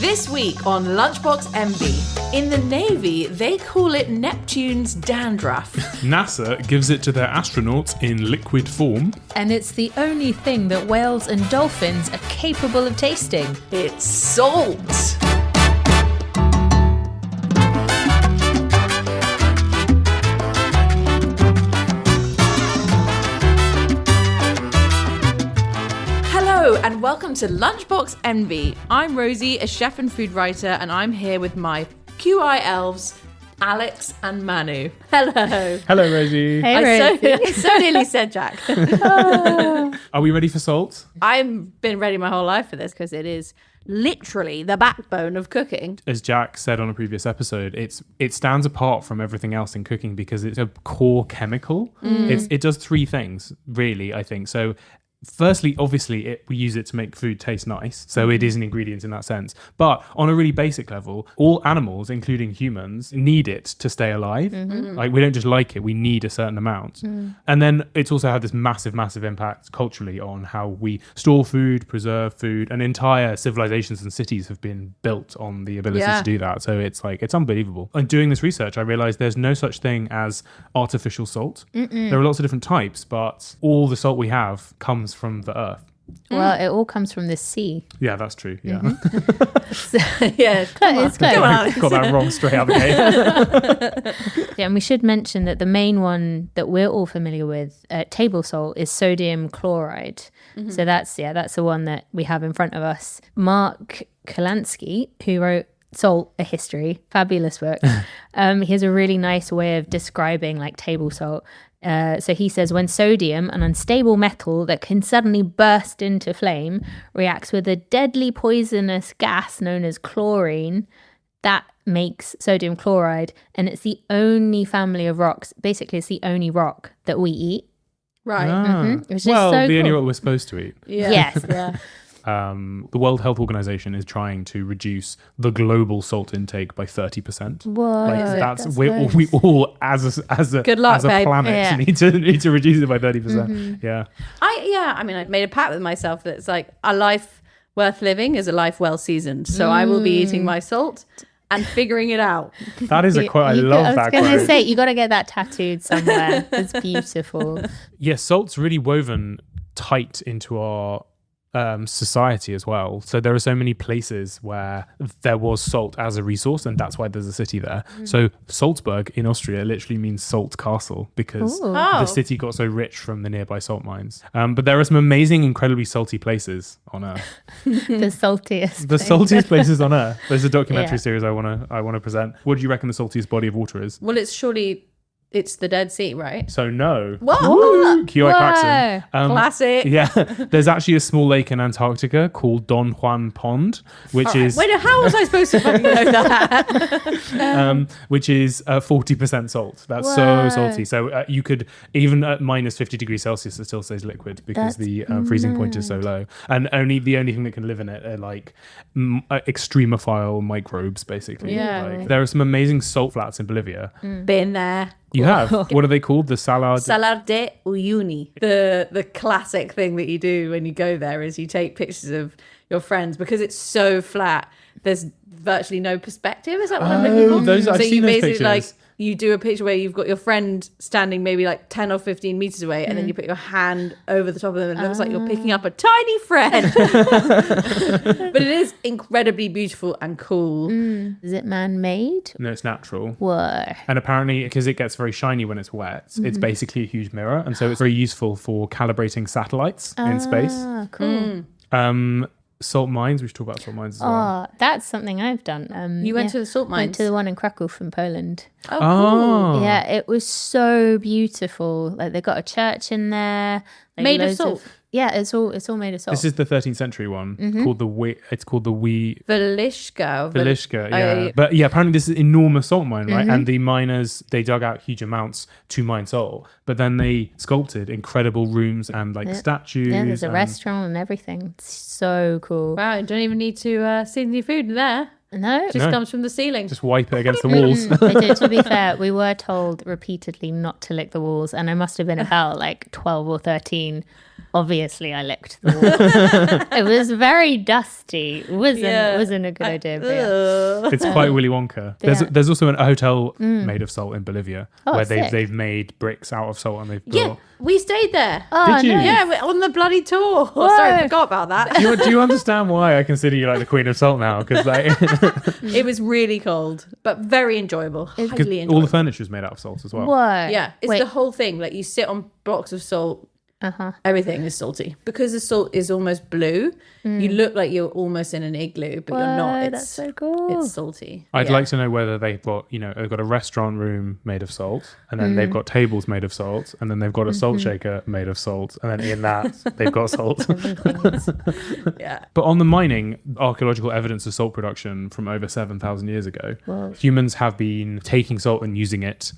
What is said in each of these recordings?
This week on Lunchbox MB, in the Navy, they call it Neptune's dandruff. NASA gives it to their astronauts in liquid form. And it's the only thing that whales and dolphins are capable of tasting. It's salt. Hello and welcome to Lunchbox Envy. I'm Rosie, a chef and food writer, and I'm here with my QI elves, Alex and Manu. Hello. Hello, Rosie. Hey, Rosie. I so nearly said Jack. Are we ready for salt? I've been ready my whole life for this because it is literally the backbone of cooking. As Jack said on a previous episode, it stands apart from everything else in cooking because it's a core chemical. It does three things, really, I think. So firstly, obviously, we use it to make food taste nice. So it is an ingredient in that sense. But on a really basic level, all animals, including humans, need it to stay alive. Like, we don't just like it, we need a certain amount. And then it's also had this massive, massive impact culturally on how we store food, preserve food, and entire civilizations and cities have been built on the ability to do that. So it's unbelievable. And doing this research, I realized there's no such thing as artificial salt. There are lots of different types, but all the salt we have comes from the earth. Well, it all comes from the sea. Yeah, that's true. Yeah. Yeah, It's close. Got that wrong straight out the gate. Yeah, and we should mention that the main one that we're all familiar with, table salt, is sodium chloride. So that's the one that we have in front of us. Mark Kalansky, who wrote Salt, A History, fabulous book. He has a really nice way of describing like table salt. So he says, when sodium, an unstable metal that can suddenly burst into flame, reacts with a deadly poisonous gas known as chlorine, that makes sodium chloride. And it's the only family of rocks, basically it's the only rock that we eat. right. It was just Well, so the only cool. rock we're supposed to eat. Yeah. Yes, yeah. The World Health Organization is trying to reduce the global salt intake by 30%. What? Like That's we all as a Good luck, as a babe. planet Yeah. need to reduce it by 30%. Yeah. I mean, I've made a pact with myself that it's like a life worth living is a life well seasoned. So I will be eating my salt and figuring it out. That is a quote. I love that I was going to quote. say, you got to get that tattooed somewhere. It's beautiful. Yeah, salt's really woven tight into our society as well. So there are so many places where there was salt as a resource, and that's why there's a city there. So Salzburg in Austria literally means salt castle because Ooh. the city got so rich from the nearby salt mines. But there are some amazing, incredibly salty places on Earth. The saltiest. The saltiest places on Earth. There's a documentary Yeah. series I want to present. What do you reckon the saltiest body of water is? Well, it's the Dead Sea, right? So no. What? Kioi Claxon. Classic. Yeah, there's actually a small lake in Antarctica called Don Juan Pond, which is Wait, how was I supposed to fucking know that? which is 40% salt. That's so salty. So you could, even at minus 50 degrees Celsius, it still stays liquid because That's the freezing point is so low. And the only thing that can live in it are like extremophile microbes, basically. Yeah. Like, there are some amazing salt flats in Bolivia. Been there. You have. What are they called? The Salad. Salar de Uyuni. The classic thing that you do when you go there is you take pictures of your friends because it's so flat. There's virtually no perspective. Is that what I'm looking for? I've so seen you those basically pictures. like you do a picture where you've got your friend standing maybe like 10 or 15 meters away, and then you put your hand over the top of them and it looks like you're picking up a tiny friend. But it is incredibly beautiful and cool. Is it man-made? No, it's natural. Whoa. And apparently, because it gets very shiny when it's wet, it's basically a huge mirror. And so it's very useful for calibrating satellites in space. Ah, cool. Salt mines, we should talk about salt mines as well. Oh, that's something I've done. You went to the salt Went mines? to the one in Krakow from Poland. Oh, cool. Yeah, it was so beautiful. Like they got a church in there. Like Made of loads salt? Yeah, it's all made of salt. This is the 13th century one called the Velishka. Velishka. Yeah. But yeah, apparently this is an enormous salt mine, right? And the miners, they dug out huge amounts to mine salt, but then they sculpted incredible rooms and like statues. Yeah, there's a and restaurant and everything. It's so cool. Wow, you don't even need to season your food in there. No, It just comes from the ceiling. Just wipe it against the walls. To be fair, we were told repeatedly not to lick the walls, and I must have been about like 12 or 13 Obviously, I licked the wall. It was very dusty. It wasn't a good idea. But yeah. It's quite Willy Wonka. There's also a hotel made of salt in Bolivia where sick. they've made bricks out of salt and they've got. Yeah, we stayed there. Did you? nice. Yeah, we're on the bloody tour. Sorry, I forgot about that. Do you understand why I consider you like the queen of salt now? Because like, It was really cold, but very enjoyable. Highly enjoyable. all the furniture is made out of salt as well. What? Yeah, it's Wait. the whole thing. Like you sit on blocks of salt. Everything is salty because the salt is almost blue. You look like you're almost in an igloo, but you're not. It's That's so cool. It's salty. I'd Yeah. like to know whether they've got, they've got a restaurant room made of salt, and then they've got tables made of salt, and then they've got a salt shaker made of salt, and then in that they've got salt. Yeah. But on the mining, archaeological evidence of salt production from over 7,000 years ago, humans have been taking salt and using it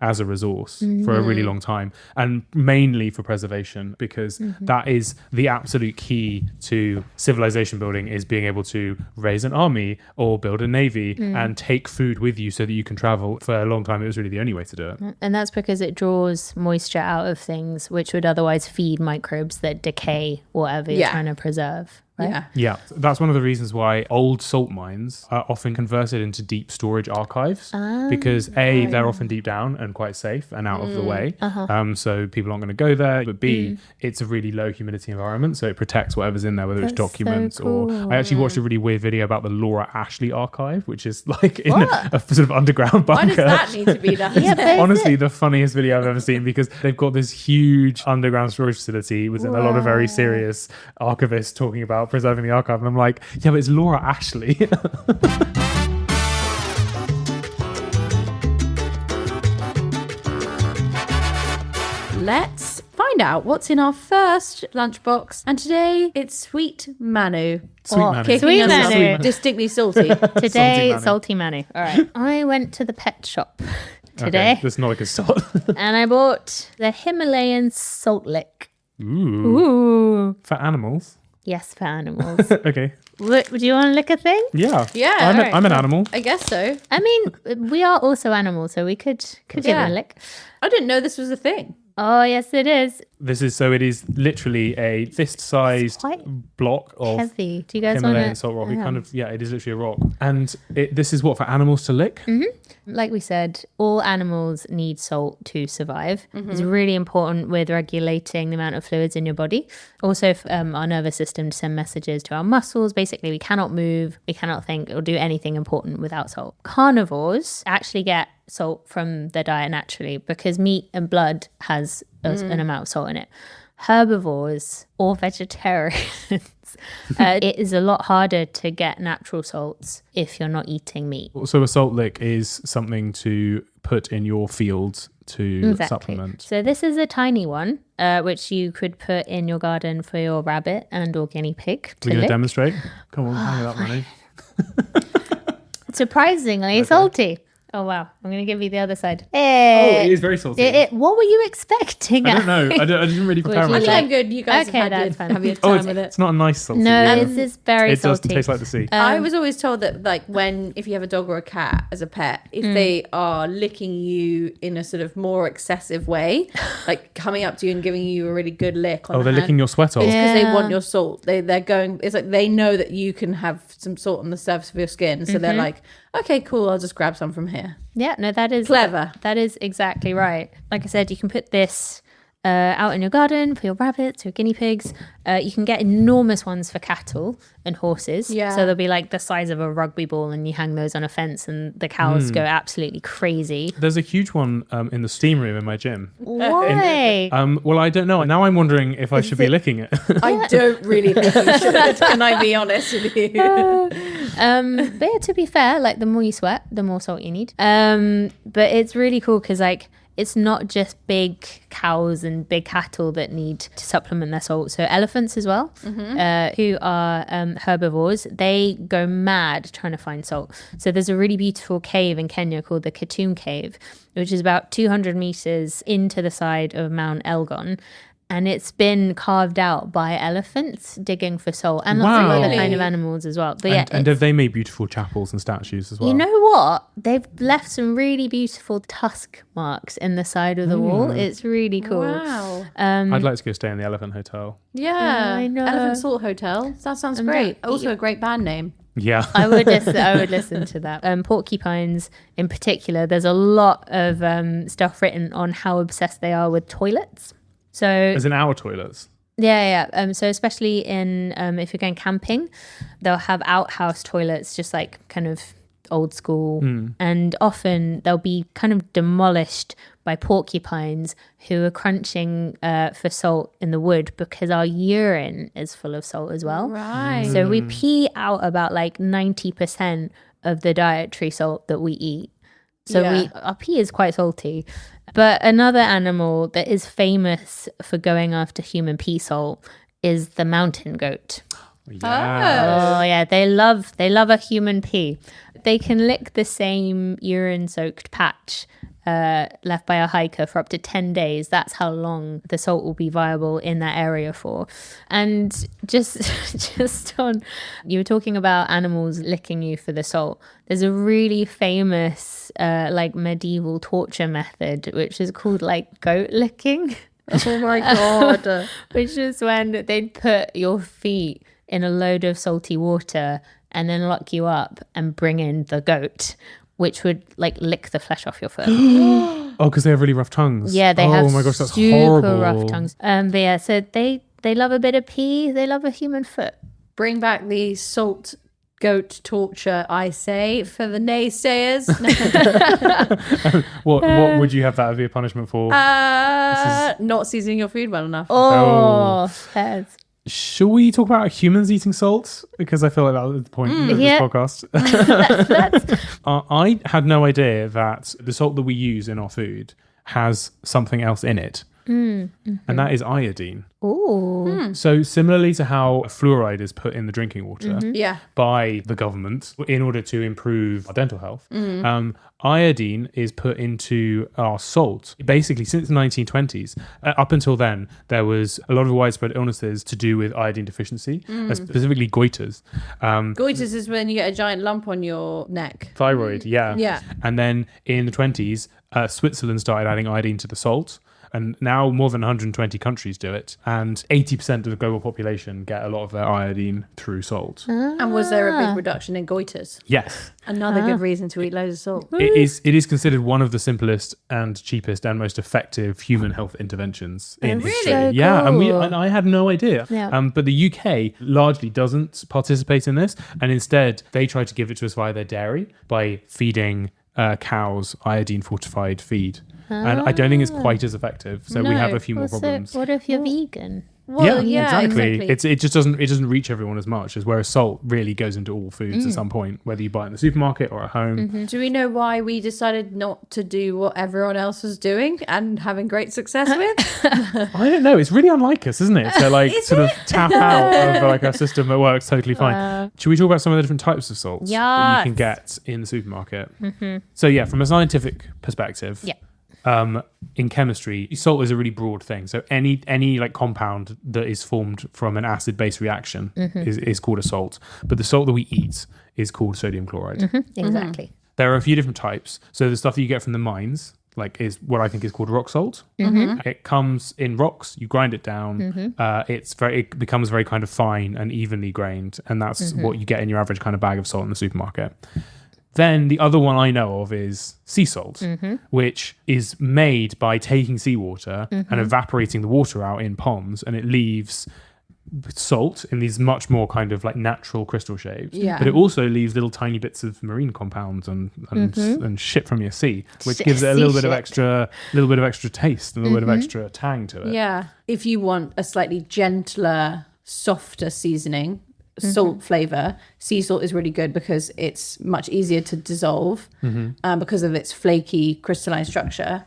as a resource for a really long time, and mainly for preservation, because that is the absolute key to civilization building, is being able to raise an army or build a navy and take food with you so that you can travel. For a long time, it was really the only way to do it. And that's because it draws moisture out of things which would otherwise feed microbes that decay whatever you're trying to preserve. Right? Yeah. Yeah, that's one of the reasons why old salt mines are often converted into deep storage archives, because A, they're often deep down and quite safe and out of the way, so people aren't going to go there, but B, it's a really low humidity environment, so it protects whatever's in there, whether it's documents or... I actually watched a really weird video about the Laura Ashley archive, which is like in a sort of underground bunker. Why does that need to be done? Honestly, the funniest video I've ever seen, because they've got this huge underground storage facility with a lot of very serious archivists talking about preserving the archive, and I'm like, yeah, but it's Laura Ashley. Let's find out what's in our first lunchbox. And today it's sweet Manu. Sweet Manu. Kicking Sweet us Manu. off distinctly salty. Today, Manu. salty Manu. All right. I went to the pet shop today Okay, that's not a good start. and I bought the Himalayan salt lick. Ooh. Ooh. For animals. Yes, for animals. Okay. Look, do you want to lick a thing? Yeah. Yeah, I'm, alright. I'm an animal. I guess so. I mean, we are also animals, so we could give it Yeah. a lick. I didn't know this was a thing. Oh, yes, it is. It is literally a fist-sized Quite block of heavy. Do you guys Himalayan want salt rock. to... It is literally a rock. And this is what, for animals to lick? Like we said, all animals need salt to survive. It's really important with regulating the amount of fluids in your body. Also, for our nervous system to send messages to our muscles. Basically, we cannot move, we cannot think or do anything important without salt. Carnivores actually get salt from their diet naturally because meat and blood has an amount of salt in it. Herbivores or vegetarians, it is a lot harder to get natural salts if you're not eating meat. So a salt lick is something to put in your fields to supplement. So this is a tiny one, which you could put in your garden for your rabbit and or guinea pig to We're going to lick. demonstrate? Come on, hang it up, Manny. Surprisingly salty. Oh, wow. I'm going to give you the other side. Oh, it is very salty. What were you expecting? I don't know. I didn't really prepare Would you myself. I'm good. You guys Okay, have that's fine. have your Oh, time with it. it's not a nice salty. No, yeah. this is very It does salty. taste like the sea. I was always told that, like, if you have a dog or a cat as a pet, if they are licking you in a sort of more excessive way, like coming up to you and giving you a really good lick on Oh, the they're hand, licking your sweat off. it's because they Yeah. want your salt. They're going. It's like they know that you can have some salt on the surface of your skin, so they're like, okay, cool. I'll just grab some from here. Yeah, no, that is Clever. That is exactly right. Like I said, you can put this out in your garden for your rabbits, your guinea pigs. You can get enormous ones for cattle and horses. Yeah. So they'll be like the size of a rugby ball, and you hang those on a fence, and the cows go absolutely crazy. There's a huge one in the steam room in my gym. Why? Well, I don't know. Now I'm wondering if I should be licking it. I don't really think you should. Can I be honest with you? But yeah, to be fair, like the more you sweat, the more salt you need. But it's really cool because like it's not just big cows and big cattle that need to supplement their salt. So elephants as well, who are herbivores, they go mad trying to find salt. So there's a really beautiful cave in Kenya called the Katoom Cave, which is about 200 meters into the side of Mount Elgon. and it's been carved out by elephants digging for salt and lots Wow. of other kind of animals as well. But And have they made beautiful chapels and statues as well? you know what? They've left some really beautiful tusk marks in the side of the wall. It's really cool. Wow. I'd like to go stay in the Elephant Hotel. Yeah. I know. Elephant Salt Hotel. That sounds great. Also a great band name. Yeah. I would listen to that. Porcupines in particular, there's a lot of stuff written on how obsessed they are with toilets. So As in our toilets. yeah. So especially in if you're going camping, they'll have outhouse toilets, just like kind of old school, and often they'll be kind of demolished by porcupines who are crunching for salt in the wood because our urine is full of salt as well. Right. So we pee out about like 90% of the dietary salt that we eat. So our pee is quite salty. But another animal that is famous for going after human pea salt is the mountain goat. Yeah. Oh yeah, they love a human pee. They can lick the same urine-soaked patch left by a hiker for up to 10 days. That's how long the salt will be viable in that area for. And just on, you were talking about animals licking you for the salt. There's a really famous like medieval torture method, which is called like goat licking. Oh my God. Which is when they'd put your feet in a load of salty water and then lock you up and bring in the goat, which would like lick the flesh off your foot. Oh, because they have really rough tongues. Yeah, they have Oh my gosh, that's super horrible. rough tongues. But yeah, so they love a bit of pee. They love a human foot. Bring back the salt goat torture, I say, for the naysayers. What would you have that be a punishment for? Not seasoning your food well enough. Oh, heads. Shall we talk about humans eating salt? Because I feel like that was the point of Yeah. this podcast. I had no idea that the salt that we use in our food has something else in it. And that is iodine. Ooh. So similarly to how fluoride is put in the drinking water Yeah. by the government in order to improve our dental health, iodine is put into our salt. Basically, since the 1920s, up until then, there was a lot of widespread illnesses to do with iodine deficiency, specifically goiters. Goiters is when you get a giant lump on your neck. Thyroid, yeah. Yeah. And then in the 20s, Switzerland started adding iodine to the salt. And now more than 120 countries do it. And 80% of the global population get a lot of their iodine through salt. And was there a big reduction in goiters? Yes. Another good reason to eat loads of salt. It is considered one of the simplest and cheapest and most effective human health interventions in history. So Yeah, cool. and I had no idea. Yeah. But the UK largely doesn't participate in this, and instead they try to give it to us via their dairy by feeding cows iodine fortified feed. And I don't think it's quite as effective. So we No. have a few more Also, problems. what if you're vegan? Well, exactly. It just doesn't reach everyone as much as whereas salt really goes into all foods at some point, whether you buy it in the supermarket or at home. Do we know why we decided not to do what everyone else was doing and having great success with? I don't know. It's really unlike us, isn't it? To like sort of tap out of like a system that works totally fine. Should we talk about some of the different types of salts that you can get in the supermarket? So yeah, from a scientific perspective, Yeah. In chemistry, salt is a really broad thing. So any like compound that is formed from an acid-base reaction is called a salt. But the salt that we eat is called sodium chloride. Exactly. There are a few different types. So the stuff that you get from the mines, like, is what I think is called rock salt. It comes in rocks. You grind it down. It becomes very kind of fine and evenly grained, and that's what you get in your average kind of bag of salt in the supermarket. Then the other one I know of is sea salt, which is made by taking seawater and evaporating the water out in ponds, and it leaves salt in these much more kind of like natural crystal shapes. Yeah. But it also leaves little tiny bits of marine compounds and shit from your sea, which gives it a little bit of extra taste and a little bit of extra tang to it. Yeah. If you want a slightly gentler, softer seasoning, salt flavor, sea salt is really good because it's much easier to dissolve because of its flaky crystalline structure.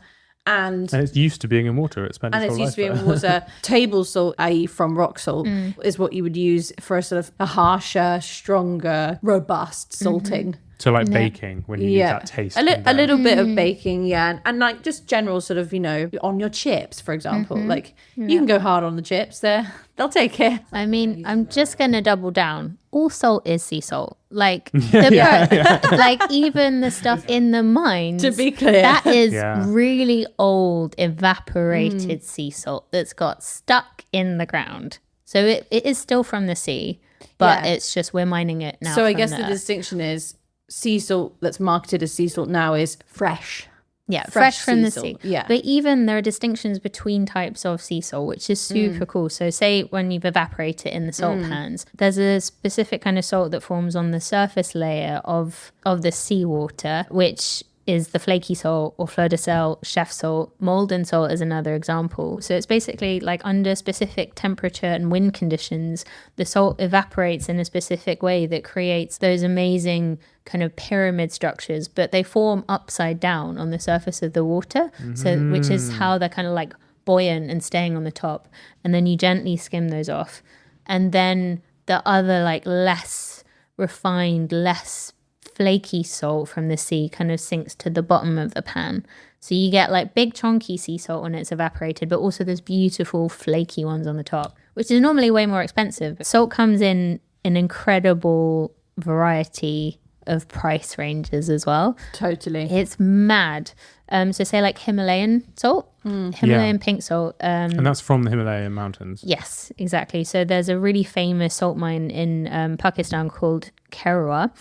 And it's used to being in water. It's spent its whole used to be life in there. water. Table salt, i.e. from rock salt, is what you would use for a sort of a harsher, stronger, robust salting. So like baking, when you need that taste. A little bit of baking, and like just general sort of, on your chips, for example. Like you can go hard on the chips there. They'll take it. I mean, I'm just going to double down. All salt is sea salt. Like, like even the stuff in the mines. To be clear. That is really old, evaporated sea salt that's got stuck in the ground. So it is still from the sea, but it's just we're mining it now. So I guess the distinction is sea salt that's marketed as sea salt now is fresh. Yeah, fresh from the salt. sea. Yeah. But even there are distinctions between types of sea salt, which is super cool. So say when you've evaporated it in the salt pans, there's a specific kind of salt that forms on the surface layer of the seawater, which is the flaky salt or fleur de sel, chef salt. Molten salt is another example. So it's basically like under specific temperature and wind conditions, the salt evaporates in a specific way that creates those amazing kind of pyramid structures, but they form upside down on the surface of the water. So which is how they're kind of like buoyant and staying on the top. And then you gently skim those off. And then the other like less refined, less flaky salt from the sea kind of sinks to the bottom of the pan. So you get like big chunky sea salt when it's evaporated, but also there's beautiful flaky ones on the top, which is normally way more expensive. Salt comes in an incredible variety of price ranges as well. Totally. It's mad. So say like Himalayan salt, Himalayan pink salt. And that's from the Himalayan mountains. Yes, exactly. So there's a really famous salt mine in Pakistan called Kerala,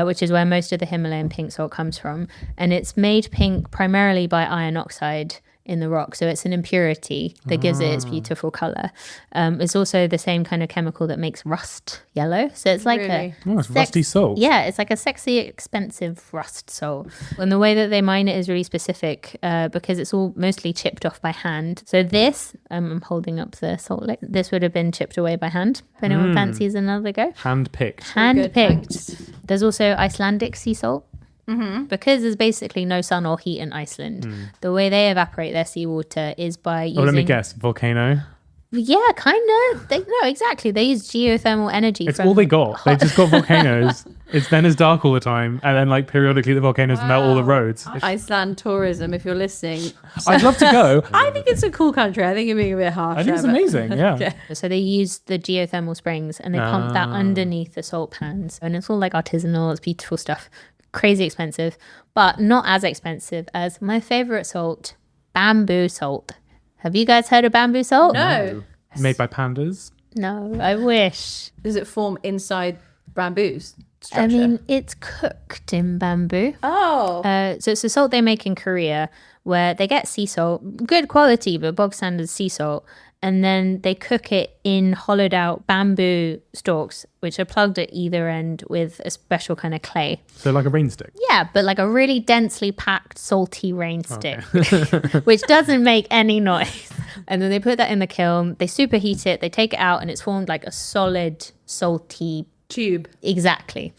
which is where most of the Himalayan pink salt comes from. And it's made pink primarily by iron oxide in the rock. So it's an impurity that gives it its beautiful color. It's also the same kind of chemical that makes rust yellow. So it's like it's rusty salt. Yeah, it's like a sexy, expensive rust salt. And the way that they mine it is really specific because it's all mostly chipped off by hand. So this, I'm holding up the salt lick. This would have been chipped away by hand. If anyone fancies another go. Hand-picked. Hand-picked. There's also Icelandic sea salt. Because there's basically no sun or heat in Iceland. The way they evaporate their seawater is by using... Oh, let me guess. Volcano? Yeah, kind of. No, exactly. They use geothermal energy. It's all they got. They just got volcanoes. It's then as dark all the time. And then like periodically the volcanoes melt all the roads. Iceland tourism, if you're listening. I'd love to go. I think it's a cool country. I think you're being a bit harsh. I think it's amazing. Yeah. So they use the geothermal springs and they pump that underneath the salt pans. And it's all like artisanal. It's beautiful stuff. Crazy expensive, but not as expensive as my favorite salt, bamboo salt. Have you guys heard of bamboo salt? No. Made by pandas? No, I wish. Does it form inside bamboos? Structure? I mean, it's cooked in bamboo. Oh. So it's the salt they make in Korea where they get sea salt, good quality, but bog standard sea salt. And then they cook it in hollowed out bamboo stalks, which are plugged at either end with a special kind of clay. So like a rain stick? Yeah, but like a really densely packed salty rain stick, which doesn't make any noise. And then they put that in the kiln, they superheat it, they take it out, and it's formed like a solid salty tube. Exactly.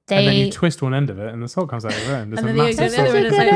And then you twist one end of it and the salt comes out the other end. It's a massive That's salt. such a good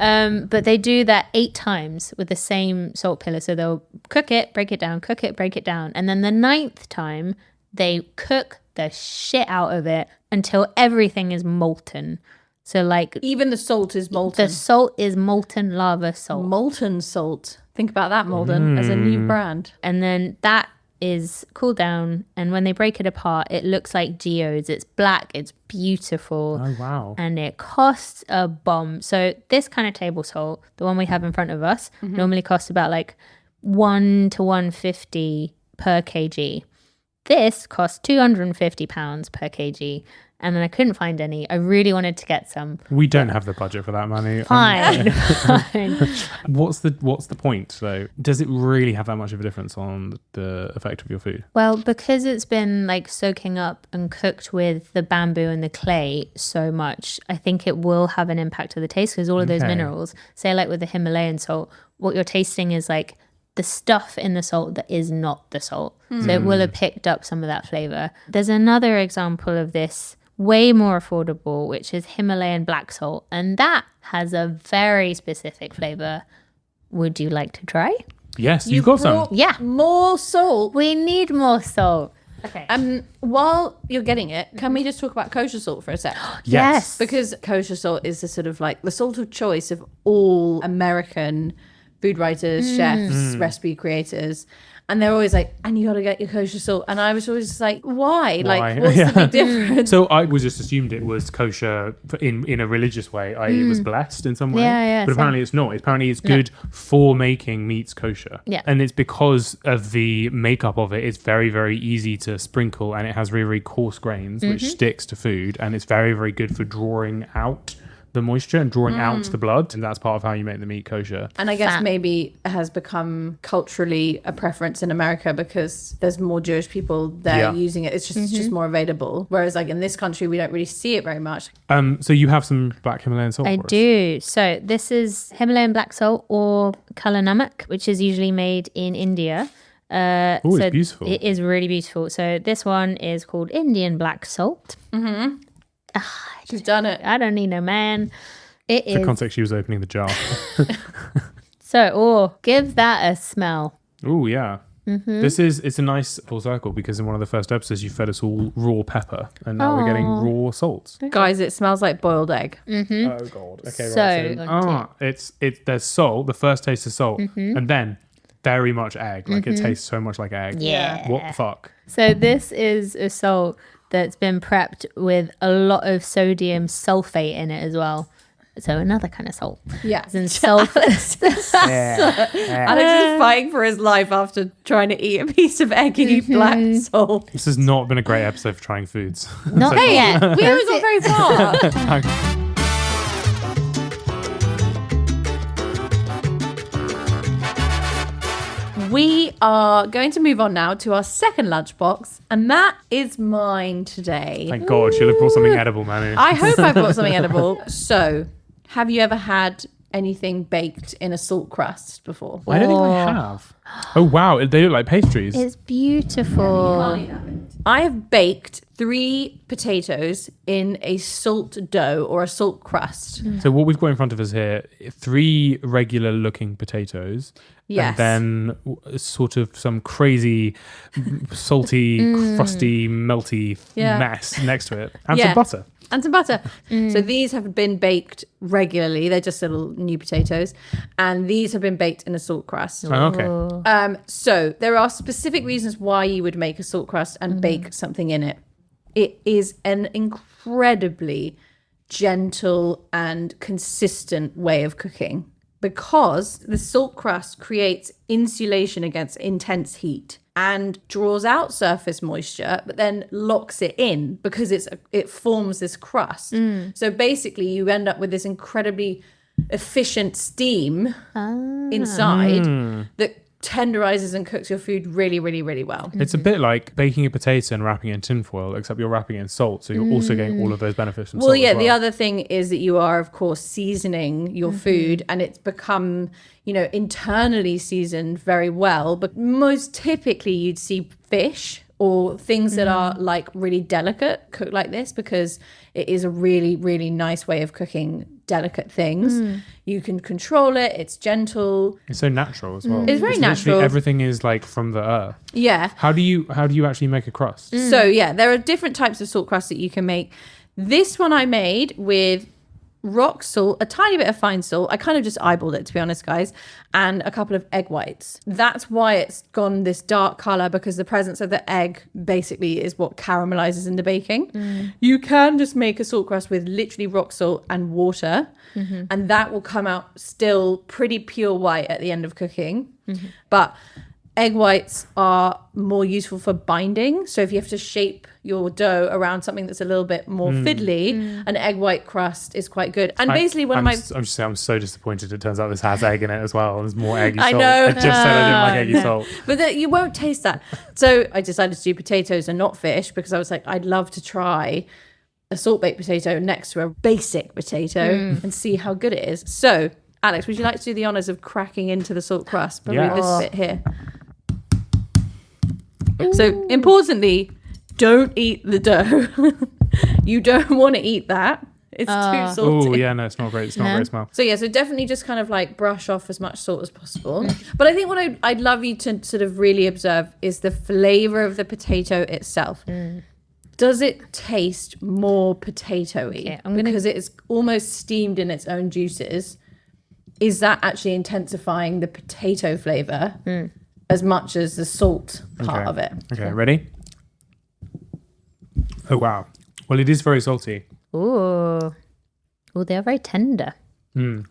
idea. But they do that 8 times with the same salt pillar. So they'll cook it, break it down, cook it, break it down. And then the 9th time, they cook the shit out of it until everything is molten. So like... Even the salt is molten. The salt is molten lava salt. Molten salt. Think about that, Malden, as a new brand. And then that is cooled down, and when they break it apart it looks like geodes. It's black, it's beautiful. Oh wow. And it costs a bomb. So this kind of table salt, the one we have in front of us, normally costs about like £1 to £1.50 per kg. This costs £250 per kg. And then I couldn't find any. I really wanted to get some. We don't have the budget for that money. Fine. What's the point though? Does it really have that much of a difference on the effect of your food? Well, because it's been like soaking up and cooked with the bamboo and the clay so much, I think it will have an impact to the taste because all of those minerals, say like with the Himalayan salt, what you're tasting is like the stuff in the salt that is not the salt. So it will have picked up some of that flavor. There's another example of this, way more affordable, which is Himalayan black salt. And that has a very specific flavor. Would you like to try? Yes, you've got some. Yeah. More salt. We need more salt. Okay. While you're getting it, can we just talk about kosher salt for a sec? Yes. Because kosher salt is the sort of like the salt of choice of all American food writers, chefs, recipe creators. And they're always like, and you got to get your kosher salt. And I was always just like, why? Like, what's the big difference? So I was just assumed it was kosher in a religious way, i.e. it was blessed in some way. Yeah, but apparently it's not. Apparently it's good for making meats kosher. Yeah. And it's because of the makeup of it. It's very, very easy to sprinkle, and it has very, very coarse grains, which sticks to food. And it's very, very good for drawing out the moisture and drawing out the blood, and that's part of how you make the meat kosher. And I guess maybe it has become culturally a preference in America because there's more Jewish people there using it. It's just more available. Whereas like in this country, we don't really see it very much. So you have some black Himalayan salt I for us? do. So this is Himalayan black salt or kala namak, which is usually made in India. Oh, it's beautiful. It is really beautiful. So this one is called Indian black salt. She's done it. I don't need no man. It For is. context, she was opening the jar. So, give that a smell. Oh, yeah. It's a nice full circle because in one of the first episodes you fed us all raw pepper and now we're getting raw salt. Guys, it smells like boiled egg. Oh god. Okay, So right. So there's salt, the first taste of salt, and then very much egg. Like it tastes so much like egg. Yeah. What the fuck? So this is a salt that's been prepped with a lot of sodium sulfate in it as well. So another kind of salt. Yeah. It's in sulfate. Alex is fighting for his life after trying to eat a piece of eggy black salt. This has not been a great episode for trying foods. Not yet. We haven't got very far. We are going to move on now to our second lunchbox, and that is mine today. Thank God, she'll have brought something edible, Manu. I hope I brought something edible. So, have you ever had anything baked in a salt crust before? I don't think I have. Oh wow, they look like pastries. It's beautiful. I have baked 3 potatoes in a salt dough or a salt crust. So what we've got in front of us here, 3 regular looking potatoes. Yes. And then sort of some crazy salty, crusty, melty mess next to it. And some butter. And some butter. So these have been baked regularly. They're just little new potatoes. And these have been baked in a salt crust. Oh, okay. So there are specific reasons why you would make a salt crust and bake something in it. It is an incredibly gentle and consistent way of cooking because the salt crust creates insulation against intense heat and draws out surface moisture, but then locks it in because it forms this crust. So basically you end up with this incredibly efficient steam inside that tenderizes and cooks your food really, really, really well. It's a bit like baking a potato and wrapping it in tinfoil, except you're wrapping it in salt, so you're also getting all of those benefits from salt as well. The other thing is that you are, of course, seasoning your food, and it's become, internally seasoned very well. But most typically you'd see fish or things that are like really delicate cooked like this because it is a really, really nice way of cooking delicate things. You can control it. It's gentle. It's so natural as well. It's very natural. Everything is like from the earth. Yeah. How do you actually make a crust? So yeah, there are different types of salt crusts that you can make. This one I made with rock salt, a tiny bit of fine salt. I kind of just eyeballed it, to be honest, guys, and a couple of egg whites. That's why it's gone this dark color, because the presence of the egg basically is what caramelizes in the baking. You can just make a salt crust with literally rock salt and water, and that will come out still pretty pure white at the end of cooking. But egg whites are more useful for binding. So if you have to shape your dough around something that's a little bit more fiddly, an egg white crust is quite good. And basically I'm so disappointed. It turns out this has egg in it as well. There's more eggy salt. I know. I just said I didn't like eggy salt. But you won't taste that. So I decided to do potatoes and not fish because I was like, I'd love to try a salt baked potato next to a basic potato and see how good it is. So Alex, would you like to do the honors of cracking into the salt crust? Probably this bit here. So importantly, don't eat the dough. You don't want to eat that. It's too salty. Oh, yeah, no, it's not great. It's not a great smell. So yeah, so definitely just kind of like brush off as much salt as possible. But I think what I'd love you to sort of really observe is the flavor of the potato itself. Does it taste more potatoey? Okay, because it's almost steamed in its own juices. Is that actually intensifying the potato flavor as much as the salt part of it? Okay, ready? Oh, wow. Well, it is very salty. Oh, they're very tender.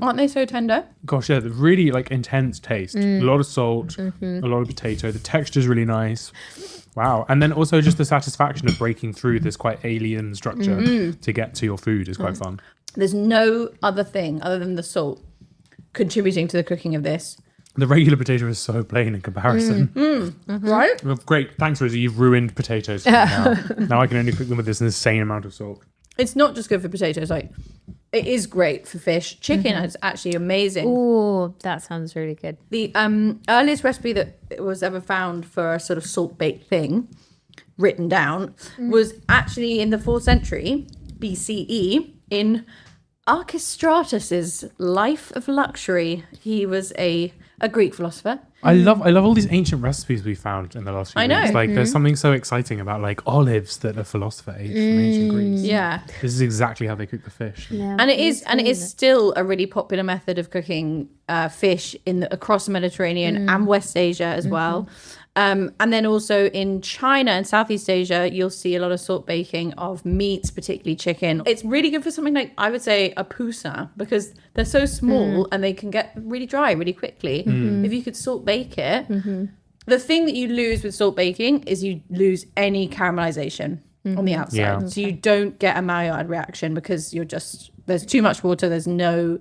Aren't they so tender? Gosh, yeah, the really like intense taste. A lot of salt, a lot of potato. The texture's really nice. Wow. And then also just the satisfaction of breaking through this quite alien structure to get to your food is quite fun. There's no other thing other than the salt contributing to the cooking of this. The regular potato is so plain in comparison. Right? Well, great. Thanks, Rosie. You've ruined potatoes for me now. Now I can only cook them with this insane amount of salt. It's not just good for potatoes. Like, it is great for fish. Chicken is actually amazing. Oh, that sounds really good. The earliest recipe that was ever found for a sort of salt-baked thing written down was actually in the 4th century BCE in Archestratus's Life of Luxury. He was a Greek philosopher. I love all these ancient recipes we found in the last few I know. weeks. Like, there's something so exciting about like olives that a philosopher ate from ancient Greece. Yeah. This is exactly how they cook the fish. Yeah, And it is still a really popular method of cooking fish across the Mediterranean and West Asia as well. And then also in China and Southeast Asia, you'll see a lot of salt baking of meats, particularly chicken. It's really good for something like, I would say, a pusa, because they're so small and they can get really dry really quickly. If you could salt bake it, the thing that you lose with salt baking is you lose any caramelization on the outside. Yeah. So you don't get a Maillard reaction because there's too much water, there's no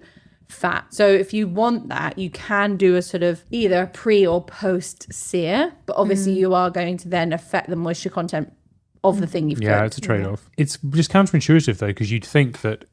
fat. So if you want that, you can do a sort of either pre or post sear, but obviously you are going to then affect the moisture content of the thing you've cooked. Yeah, it's a trade-off. It's just counterintuitive though, because you'd think that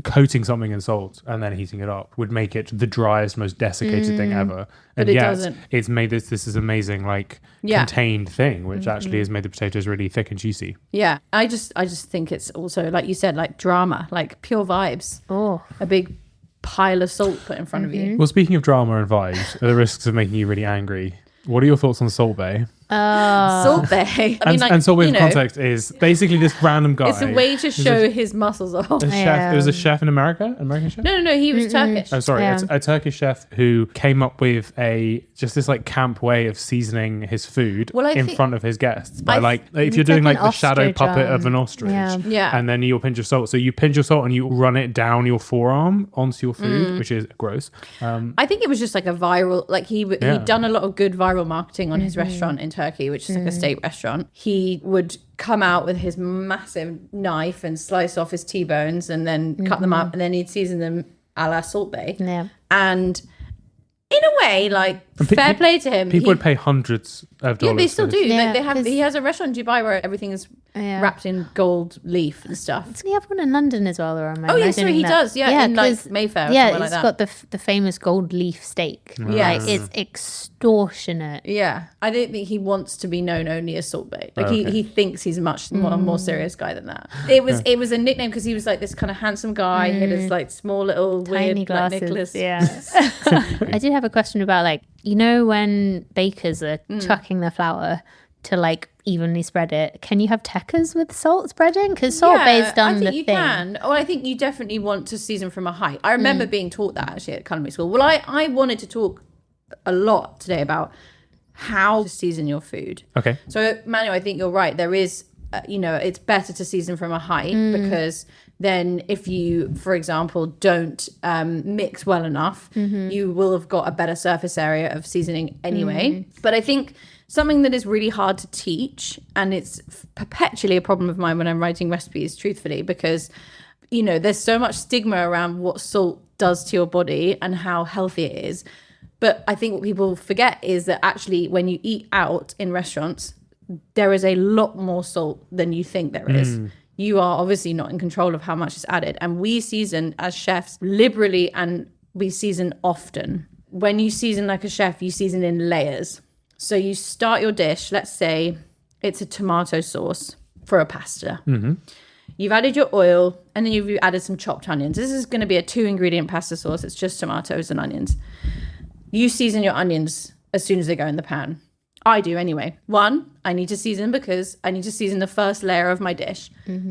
coating something in salt and then heating it up would make it the driest, most desiccated thing ever. But it doesn't. It's made this is amazing, like contained thing, which actually has made the potatoes really thick and juicy. Yeah, I just think it's also, like you said, like drama, like pure vibes. Oh, A big pile of salt put in front of you. Well, speaking of drama and vibes, the risks of making you really angry. What are your thoughts on Salt Bay? Salt Bay. I mean, like, and Salt Bay, you for know, context, is basically this random guy. it's a way to show his muscles off. A chef. It was a chef in America, American chef. No, he was Turkish. Oh, sorry, Yeah. a Turkish chef who came up with this like camp way of seasoning his food Well, I in think- front of his guests by I- like if It's you're doing like like an the shadow ostrich puppet of arm. an ostrich, Yeah. Yeah. and then your pinch of salt. So you pinch your salt and you run it down your forearm onto your food, which is gross. I think it was just like a viral, like he'd done a lot of good viral marketing on his restaurant in Turkey, which is like a state restaurant. He would come out with his massive knife and slice off his T-bones and then cut them up, and then he'd season them a la Salt Bay. yeah. And in a way, like, fair play to him. People would pay hundreds of dollars. Yeah, they still for do. this. Yeah, They have. 'cause- He has a restaurant in Dubai where everything is Yeah. wrapped in gold leaf and stuff. Doesn't he have one in London as well? Or am I Oh, yeah, sorry, imagining he that? does. Yeah, in like 'cause- Mayfair or Yeah, somewhere like it's that. got the famous gold leaf steak. Yes. Like, it's extortionate. Yeah, I don't think he wants to be known only as Salt Bay. Like Okay. he thinks he's a much more serious guy than that. It was a nickname because he was like this kind of handsome guy. He had his like small little Tiny weird glasses. like Nicholas. Yeah. I did have a question about, like, you know, when bakers are chucking their flour to like evenly spread it, can you have tekkers with salt spreading? Because Salt Bay's done I think the you thing. can. Well, I think you definitely want to season from a height. I remember being taught that actually at culinary school. Well, I wanted to talk a lot today about how to season your food. Okay. So, Manu, I think you're right. There is, it's better to season from a height because then if you, for example, don't mix well enough, you will have got a better surface area of seasoning anyway. But I think something that is really hard to teach, and it's perpetually a problem of mine when I'm writing recipes, truthfully, because, there's so much stigma around what salt does to your body and how healthy it is. But I think what people forget is that actually when you eat out in restaurants, there is a lot more salt than you think there is. You are obviously not in control of how much is added. And we season as chefs liberally, and we season often. When you season like a chef, you season in layers. So you start your dish, let's say it's a tomato sauce for a pasta. You've added your oil, and then you've added some chopped onions. This is going to be a 2-ingredient pasta sauce. It's just tomatoes and onions. You season your onions as soon as they go in the pan. I do anyway. 1, I need to season because I need to season the first layer of my dish.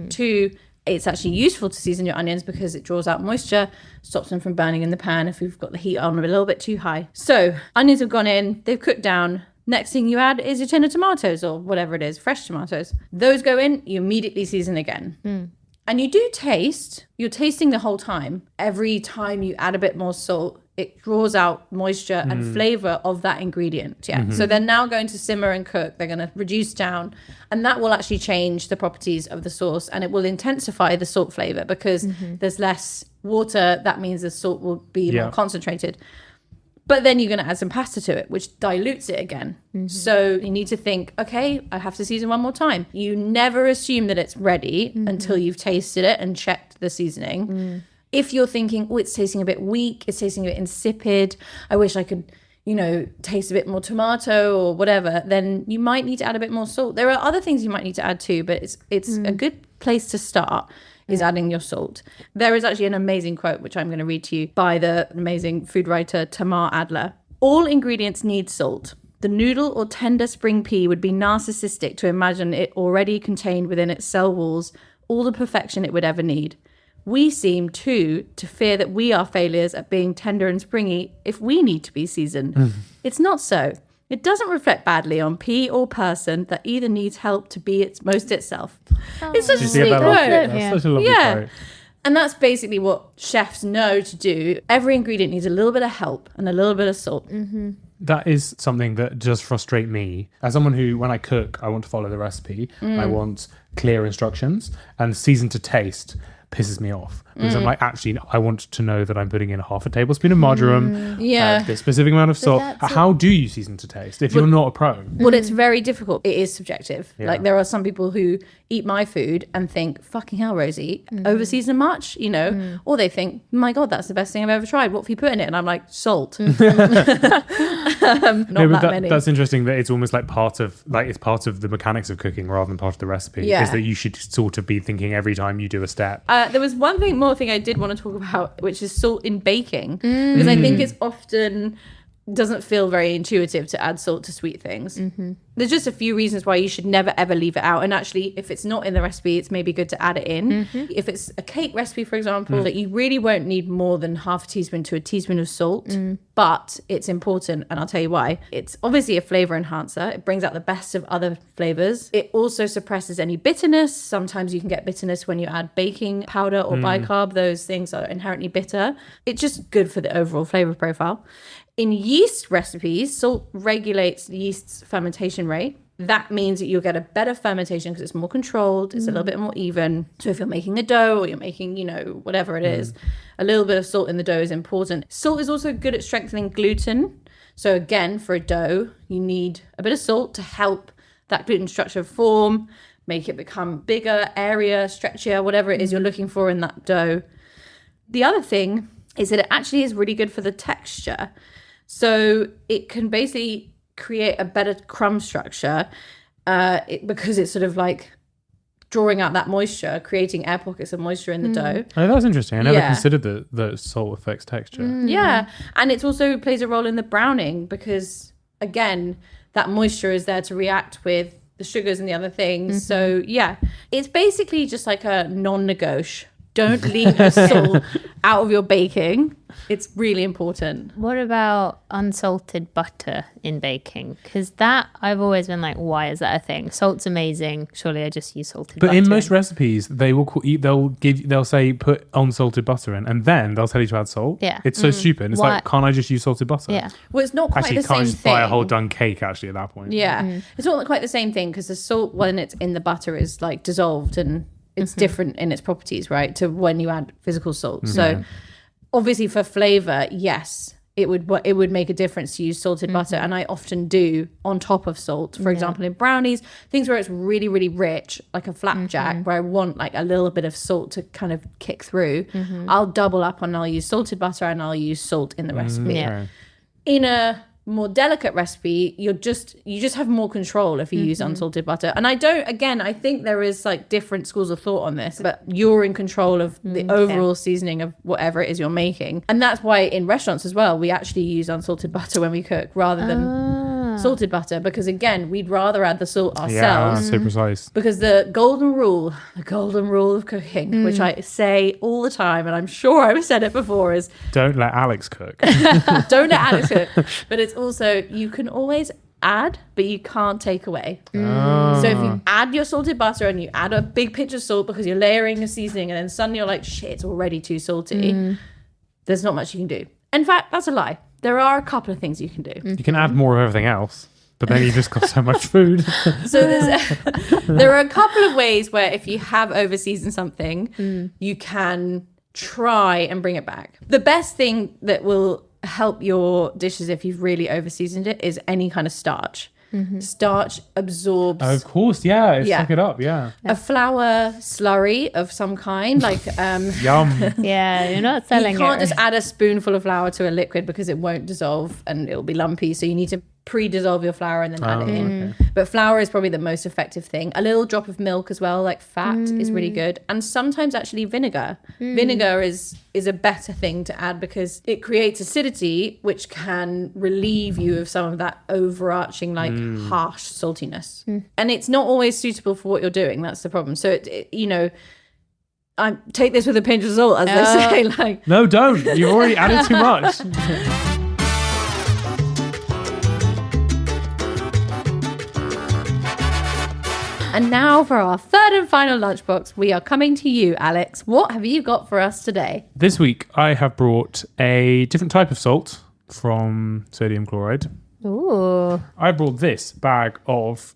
2, it's actually useful to season your onions because it draws out moisture, stops them from burning in the pan if you've got the heat on a little bit too high. So onions have gone in, they've cooked down. Next thing you add is your tin of tomatoes or whatever it is, fresh tomatoes. Those go in, you immediately season again. And you do taste, you're tasting the whole time. Every time you add a bit more salt, it draws out moisture and flavor of that ingredient. So they're now going to simmer and cook. They're going to reduce down, and that will actually change the properties of the sauce, and it will intensify the salt flavor because there's less water. That means the salt will be more concentrated. But then you're going to add some pasta to it, which dilutes it again. So you need to think, okay, I have to season one more time. You never assume that it's ready until you've tasted it and checked the seasoning. If you're thinking, oh, it's tasting a bit weak, it's tasting a bit insipid, I wish I could, taste a bit more tomato or whatever, then you might need to add a bit more salt. There are other things you might need to add too, but it's a good place to start is adding your salt. There is actually an amazing quote, which I'm going to read to you, by the amazing food writer Tamar Adler. All ingredients need salt. The noodle or tender spring pea would be narcissistic to imagine it already contained within its cell walls all the perfection it would ever need. We seem, too, to fear that we are failures at being tender and springy if we need to be seasoned. It's not so. It doesn't reflect badly on pea or person that either needs help to be its most itself. It's such a sweet quote. That's such a lovely quote. And that's basically what chefs know to do. Every ingredient needs a little bit of help and a little bit of salt. That is something that does frustrate me. As someone who, when I cook, I want to follow the recipe. I want clear instructions, and season to taste pisses me off because I'm like, actually, I want to know that I'm putting in half a tablespoon of marjoram, this specific amount of salt. How do you season to taste if you're not a pro? Well, it's very difficult. It is subjective. Like there are some people who eat my food and think, fucking hell, Rosie, over season much, or they think, my God, that's the best thing I've ever tried. What have you put in it? And I'm like, salt. Not that many. That's interesting that it's almost like it's part of the mechanics of cooking rather than part of the recipe. Is that you should sort of be thinking every time you do a step. There was one more thing I did want to talk about, which is salt in baking, because I think it's often doesn't feel very intuitive to add salt to sweet things. There's just a few reasons why you should never ever leave it out, and actually if it's not in the recipe, it's maybe good to add it in. If it's a cake recipe, for example, that you really won't need more than half a teaspoon to a teaspoon of salt, but it's important, and I'll tell you why. It's obviously a flavor enhancer. It brings out the best of other flavors. It also suppresses any bitterness. Sometimes you can get bitterness when you add baking powder or bicarb. Those things are inherently bitter. It's just good for the overall flavor profile. In yeast recipes, salt regulates the yeast's fermentation rate. That means that you'll get a better fermentation because it's more controlled, it's a little bit more even. So if you're making a dough or you're making, whatever it is, a little bit of salt in the dough is important. Salt is also good at strengthening gluten. So again, for a dough, you need a bit of salt to help that gluten structure form, make it become bigger, airier, stretchier, whatever it is you're looking for in that dough. The other thing is that it actually is really good for the texture. So it can basically create a better crumb structure because it's sort of like drawing out that moisture, creating air pockets of moisture in the dough. Oh, that's interesting. I never considered that salt affects texture. Yeah. And it also plays a role in the browning because, again, that moisture is there to react with the sugars and the other things. So, it's basically just like a non-negotiable. Don't leave the salt out of your baking. It's really important. What about unsalted butter in baking? Because that, I've always been like, why is that a thing? Salt's amazing. Surely I just use salted butter. But in most recipes, they'll say put unsalted butter in, and then they'll tell you to add salt. Yeah. It's so stupid. It's like, can't I just use salted butter? Yeah. Well, it's not quite actually, the same thing. Can't just buy a whole done cake actually at that point. Yeah. It's not quite the same thing because the salt, when it's in the butter, is like dissolved and it's different in its properties, right, to when you add physical salt. So obviously for flavor, yes, it would make a difference to use salted butter, and I often do on top of salt. For example, in brownies, things where it's really, really rich, like a flapjack, where I want like a little bit of salt to kind of kick through, I'll double up and I'll use salted butter and I'll use salt in the recipe. Yeah. In a more delicate recipe, you just have more control if you use unsalted butter. And I think there is like different schools of thought on this, but you're in control of the overall seasoning of whatever it is you're making. And that's why in restaurants as well, we actually use unsalted butter when we cook rather than salted butter, because again, we'd rather add the salt ourselves. Yeah, so precise. Because the golden rule of cooking, which I say all the time, and I'm sure I've said it before, is don't let Alex cook. don't let Alex cook. But it's also, you can always add, but you can't take away. So if you add your salted butter and you add a big pinch of salt because you're layering a seasoning, and then suddenly you're like, shit, it's already too salty, there's not much you can do. In fact, that's a lie. There are a couple of things you can do. You can add more of everything else, but then you just got so much food. So there are a couple of ways where if you have over-seasoned something, you can try and bring it back. The best thing that will help your dishes if you've really over-seasoned it is any kind of starch. Starch absorbs. Of course, yeah. Suck it up, yeah. A flour slurry of some kind, like Yum. Yeah, you're not selling you can't it. just add a spoonful of flour to a liquid because it won't dissolve and it'll be lumpy. So you need to pre-dissolve your flour and then add it in. Okay. But flour is probably the most effective thing. A little drop of milk as well, like fat, is really good. And sometimes actually vinegar. Vinegar is a better thing to add because it creates acidity, which can relieve you of some of that overarching, like harsh saltiness. And it's not always suitable for what you're doing. That's the problem. So I take this with a pinch of salt, as they say. Like, No, don't. You've already added too much. and now for our third and final lunchbox, we are coming to you, Alex. What have you got for us today? This week, I have brought a different type of salt from sodium chloride. Ooh. I brought this bag of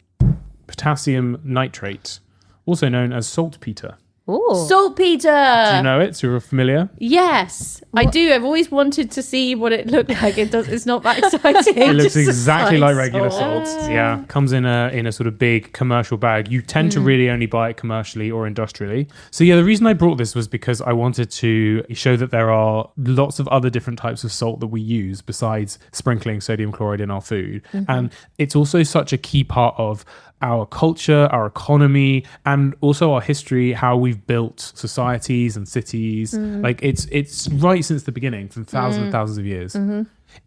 potassium nitrate, also known as saltpeter. Ooh. Saltpeter. Do you know it? So you're familiar? Yes, I do. I've always wanted to see what it looked like. It's not that exciting. It looks Just exactly like regular salt. salt. Yeah, comes in a sort of big commercial bag. You tend to really only buy it commercially or industrially. So yeah, the reason I brought this was because I wanted to show that there are lots of other different types of salt that we use besides sprinkling sodium chloride in our food, and it's also such a key part of our culture, our economy, and also our history, how we've built societies and cities. Like it's right since the beginning, from thousands and thousands of years.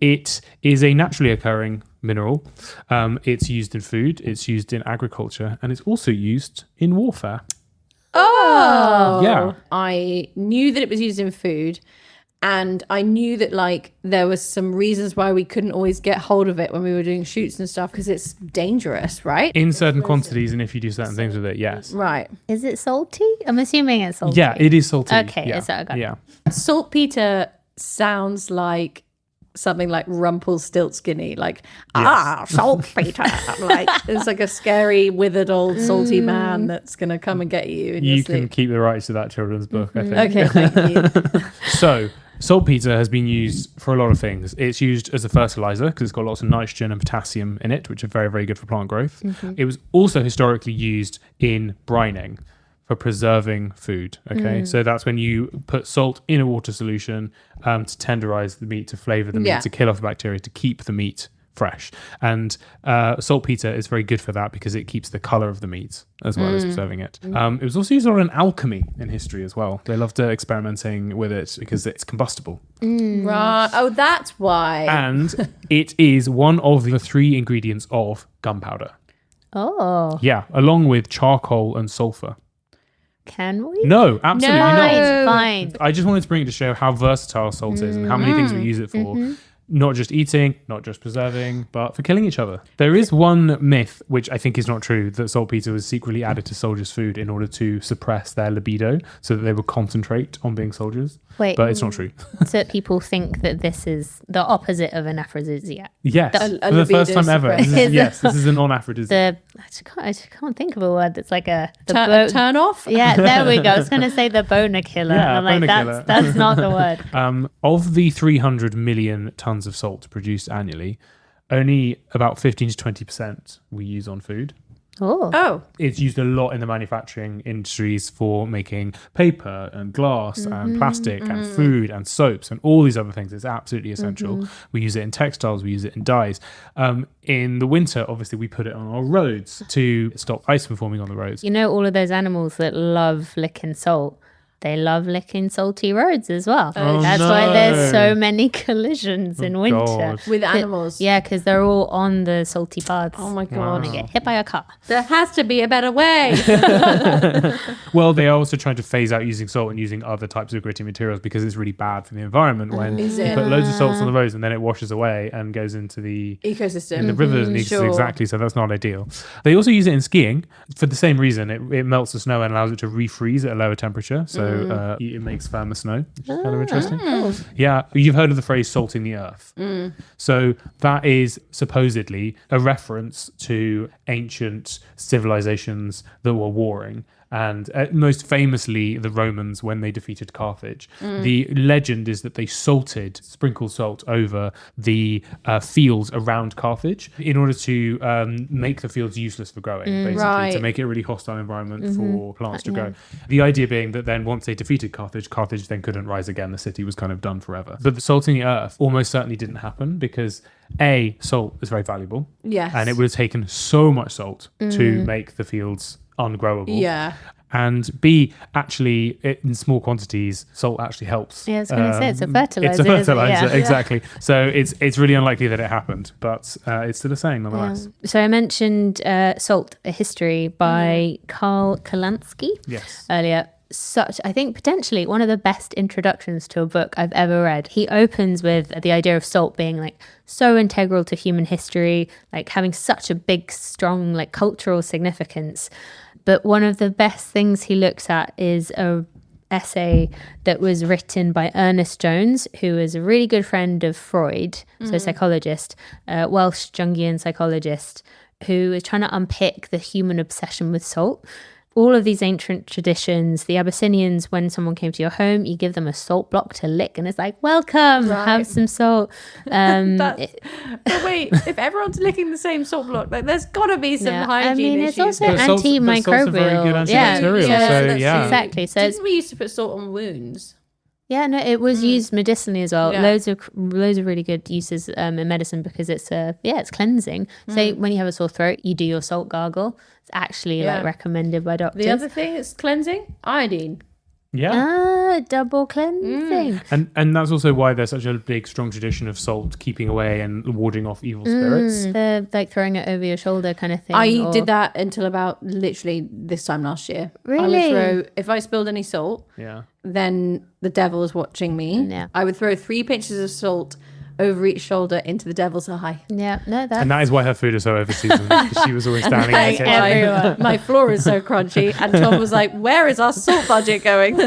It is a naturally occurring mineral. It's used in food, it's used in agriculture, and it's also used in warfare. Oh, Yeah. I knew that it was used in food. And I knew that like there was some reasons why we couldn't always get hold of it when we were doing shoots and stuff because it's dangerous, right? In certain quantities, and if you do certain things with it, yes. Right. Is it salty? I'm assuming it's salty. Yeah, it is salty. Okay, yeah. is that okay? Yeah. Saltpeter sounds like something like Rumpelstiltskin, like saltpeter. Like it's like a scary, withered old salty man that's gonna come and get you. In your You can sleep. keep the rights to that children's book, I think. Okay, thank you. So, saltpeter has been used for a lot of things. It's used as a fertilizer because it's got lots of nitrogen and potassium in it, which are very, very good for plant growth. It was also historically used in brining for preserving food. Okay, so that's when you put salt in a water solution to tenderize the meat, to flavor the meat, Yeah. to kill off bacteria, to keep the meat fresh. And saltpeter is very good for that because it keeps the color of the meat as well as preserving it. It was also used a lot in alchemy in history as well. They loved experimenting with it because it's combustible. Right. Oh, that's why. And it is one of the 3 ingredients of gunpowder. Oh, Yeah, along with charcoal and sulfur. can we? No, absolutely not. Fine. I just wanted to bring it to show how versatile salt is and how many things we use it for. Not just eating, not just preserving, but for killing each other. There is one myth, which I think is not true, that saltpeter was secretly added to soldiers' food in order to suppress their libido so that they would concentrate on being soldiers. Wait, But it's not true. so people think that this is the opposite of an aphrodisiac. Yes, A for the first libido time ever. suppressor. This is a non-aphrodisiac. I just can't think of a word that's like a Turn off. Yeah, there we go. I was going to say the boner killer. Yeah, and I'm like, boner killer. that's not the word. Of the 300 million tons of salt produced annually, only about 15 to 20% we use on food. Oh. It's used a lot in the manufacturing industries for making paper and glass and plastic and food and soaps and all these other things. It's absolutely essential. We use it in textiles, we use it in dyes. In the winter, obviously, we put it on our roads to stop ice from forming on the roads. You know, all of those animals that love licking salt, they love licking salty roads as well. Oh, That's no. why there's so many collisions in winter. God. With animals. Yeah, because they're all on the salty paths. Oh my God. And they get hit by a car. There has to be a better way. Well, they are also trying to phase out using salt and using other types of gritty materials because it's really bad for the environment when Is you it? put loads of salts on the roads and then it washes away and goes into the Ecosystem. in the rivers and Sure. exactly, so that's not ideal. They also use it in skiing for the same reason. It melts the snow and allows it to refreeze at a lower temperature, so it makes firmer snow, which is kind of interesting. Yeah, you've heard of the phrase salting the earth. So that is supposedly a reference to ancient civilizations that were warring. And most famously, the Romans, when they defeated Carthage. The legend is that they sprinkled salt over the fields around Carthage in order to make the fields useless for growing, basically, Right. to make it a really hostile environment for plants to grow. The idea being that then once they defeated Carthage then couldn't rise again. The city was kind of done forever. But the salting the earth almost certainly didn't happen because salt is very valuable. Yes. And it would have taken so much salt to make the fields ungrowable. Yeah. And B, actually, in small quantities, salt actually helps. Yeah, I was going to say, it's a fertilizer. It's a fertilizer, isn't it? Yeah. exactly. So it's really unlikely that it happened, but it's still a saying nonetheless. So I mentioned Salt, A History by Karl Kalansky Yes. earlier. I think potentially one of the best introductions to a book I've ever read. He opens with the idea of salt being like so integral to human history, like having such a big, strong, like cultural significance. But one of the best things he looks at is a essay that was written by Ernest Jones, who is a really good friend of Freud, so a psychologist, Welsh Jungian psychologist, who is trying to unpick the human obsession with salt. All of these ancient traditions, the Abyssinians, when someone came to your home, you give them a salt block to lick, and it's like, welcome, Right. have some salt. But wait, if everyone's licking the same salt block, like there's got to be some hygiene I mean, it's issues. also But salt's a very antimicrobial. good Yeah, antibacterial, yeah, so that's yeah. true. exactly. So Didn't we used to put salt on wounds? yeah, no, it was used medicinally as well. Yeah. Loads of really good uses in medicine because it's it's cleansing. So when you have a sore throat, you do your salt gargle. It's actually Yeah. like recommended by doctors. The other thing is cleansing, iodine. Yeah. Double cleansing. And that's also why there's such a big, strong tradition of salt keeping away and warding off evil spirits. Like throwing it over your shoulder kind of thing. I or- did that until about literally this time last year. I Really? would throw, if I spilled any salt, Yeah. then the devil was watching me. Yeah. I would throw 3 pinches of salt over each shoulder into the devil's eye. Yeah, no, that's And that is why her food is so overseasoned, because she was always standing in the kitchen. everywhere. My floor is so crunchy. And Tom was like, where is our salt budget going?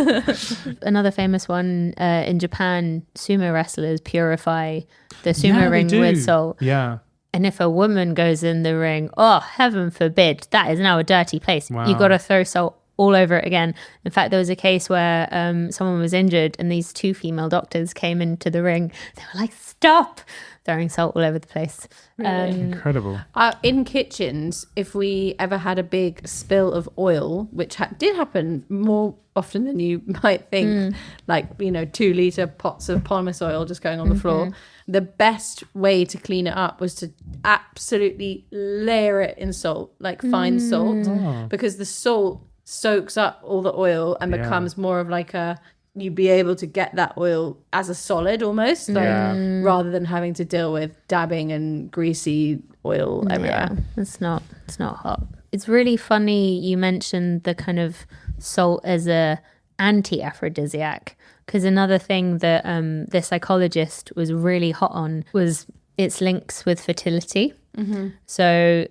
another famous one in Japan. Sumo wrestlers purify the sumo Yeah, they ring do. with salt. Yeah. And if a woman goes in the ring, oh, heaven forbid, that is now a dirty place. Wow. You got to throw salt all over it again. In fact, there was a case where someone was injured and these 2 female doctors came into the ring. They were like, stop throwing salt all over the place. Incredible. In kitchens, if we ever had a big spill of oil, which did happen more often than you might think, like, 2-litre pots of pomace oil just going on the floor, the best way to clean it up was to absolutely layer it in salt, like fine salt, because the salt soaks up all the oil and Yeah. becomes more of like you'd be able to get that oil as a solid almost, like, Yeah. rather than having to deal with dabbing and greasy oil everywhere. Yeah, it's not hot. It's really funny you mentioned the kind of salt as a anti-aphrodisiac, because another thing that the psychologist was really hot on was its links with fertility. So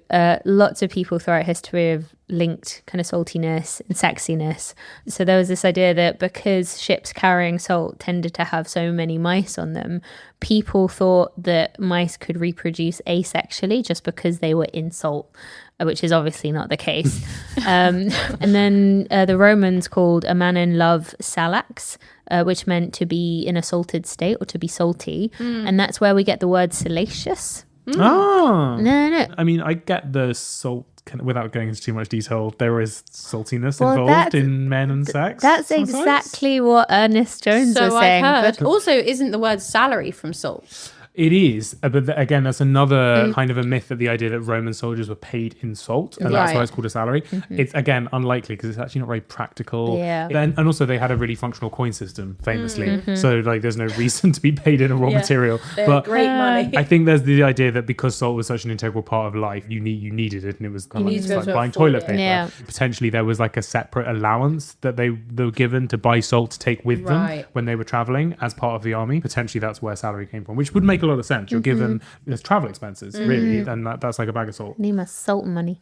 lots of people throughout history have linked kind of saltiness and sexiness. So there was this idea that because ships carrying salt tended to have so many mice on them, people thought that mice could reproduce asexually just because they were in salt, which is obviously not the case. And then the Romans called a man in love salax, which meant to be in a salted state or to be salty. And that's where we get the word salacious. Oh. No. I mean, I get the salt without going into too much detail, there is saltiness Well, involved in men and sex. That's sometimes. exactly what Ernest Jones So was I've saying. heard. But Also, isn't the word salary from salt? It is, but again, that's another kind of a myth, that the idea that Roman soldiers were paid in salt, and that's why Right. it's called a salary. It's, again, unlikely because it's actually not very practical. Yeah. And also, they had a really functional coin system, famously. So, like, there's no reason to be paid in a raw material. They had But great money. I think there's the idea that because salt was such an integral part of life, you needed it, and it was kind of You like, needed it's to like buying afford toilet it. paper. Yeah. Potentially, there was like a separate allowance that they were given to buy salt to take with them Right. when they were traveling as part of the army. Potentially, that's where salary came from, which would make a lot of sense. You're given there's travel expenses, really, and that's like a bag of salt. need my salt money.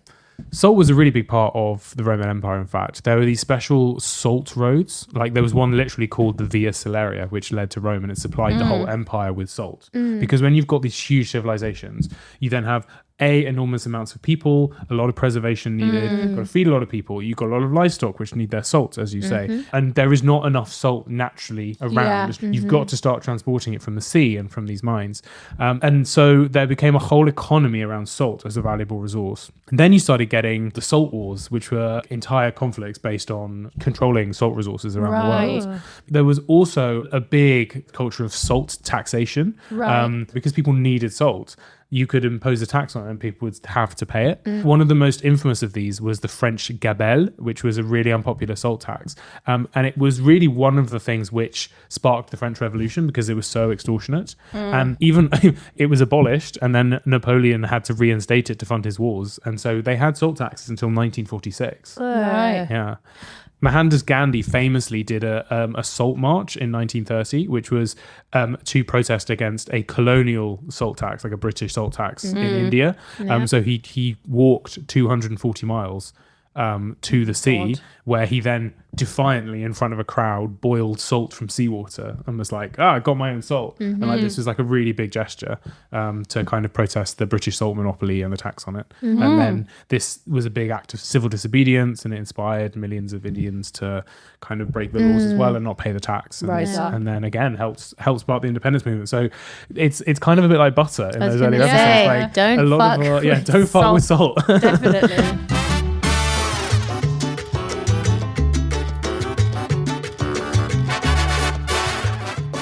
Salt was a really big part of the Roman Empire, in fact. There were these special salt roads. Like, there was one literally called the Via Salaria, which led to Rome, and it supplied the whole empire with salt. Because when you've got these huge civilizations, you then have enormous amounts of people, a lot of preservation needed, got to feed a lot of people. You've got a lot of livestock which need their salt, as you say. And there is not enough salt naturally around. Yeah. You've got to start transporting it from the sea and from these mines. And so there became a whole economy around salt as a valuable resource. And then you started getting the salt wars, which were entire conflicts based on controlling salt resources around Right. the world. There was also a big culture of salt taxation, Right. because people needed salt. You could impose a tax on it and people would have to pay it. One of the most infamous of these was the French gabelle, which was a really unpopular salt tax. And it was really one of the things which sparked the French Revolution because it was so extortionate. And even it was abolished, and then Napoleon had to reinstate it to fund his wars. And so they had salt taxes until 1946. Right. Yeah. Mohandas Gandhi famously did a salt march in 1930, which was to protest against a colonial salt tax, like a British salt tax in India. So he walked 240 miles to the sea, where he then defiantly, in front of a crowd, boiled salt from seawater and was like, I got my own salt. And like, this was like a really big gesture to kind of protest the British salt monopoly and the tax on it. And then this was a big act of civil disobedience, and it inspired millions of Indians to kind of break the laws as well and not pay the tax. And, Right, yeah. and then again helps spark the independence movement. So it's kind of a bit like butter in I was those early gonna episodes. say, Like don't a lot fuck of with don't fuck with salt. Definitely.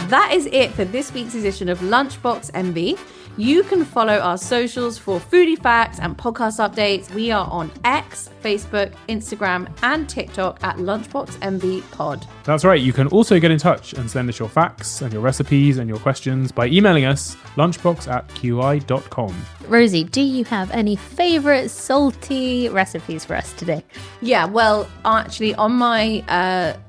That is it for this week's edition of Lunchbox MV. You can follow our socials for foodie facts and podcast updates. We are on X, Facebook, Instagram, and TikTok at Lunchbox MV Pod. That's right. You can also get in touch and send us your facts and your recipes and your questions by emailing us lunchbox@qi.com. Rosie, do you have any favourite salty recipes for us today? Yeah, well, actually, on my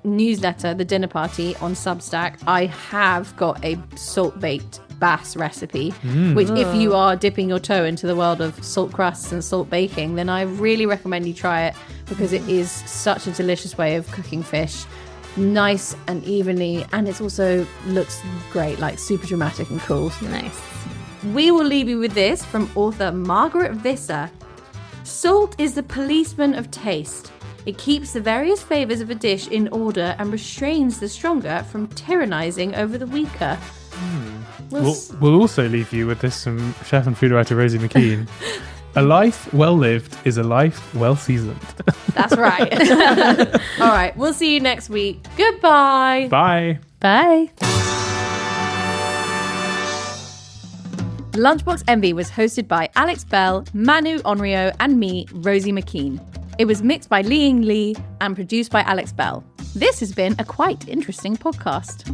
newsletter, The Dinner Party on Substack, I have got a salt-baked bass recipe, which if you are dipping your toe into the world of salt crusts and salt baking, then I really recommend you try it because it is such a delicious way of cooking fish. Nice and evenly, and it also looks great, like super dramatic and cool. Nice. We will leave you with this from author Margaret Visser. Salt is the policeman of taste. It keeps the various flavours of a dish in order and restrains the stronger from tyrannising over the weaker. We'll also leave you with this from chef and food writer Rosie McKean. A life well lived is a life well seasoned. That's right. All right, we'll see you next week. Goodbye. Bye. Bye. Lunchbox Envy was hosted by Alex Bell, Manu Onryo, and me, Rosie McKean. It was mixed by Lee Lee and produced by Alex Bell. This has been a quite interesting podcast.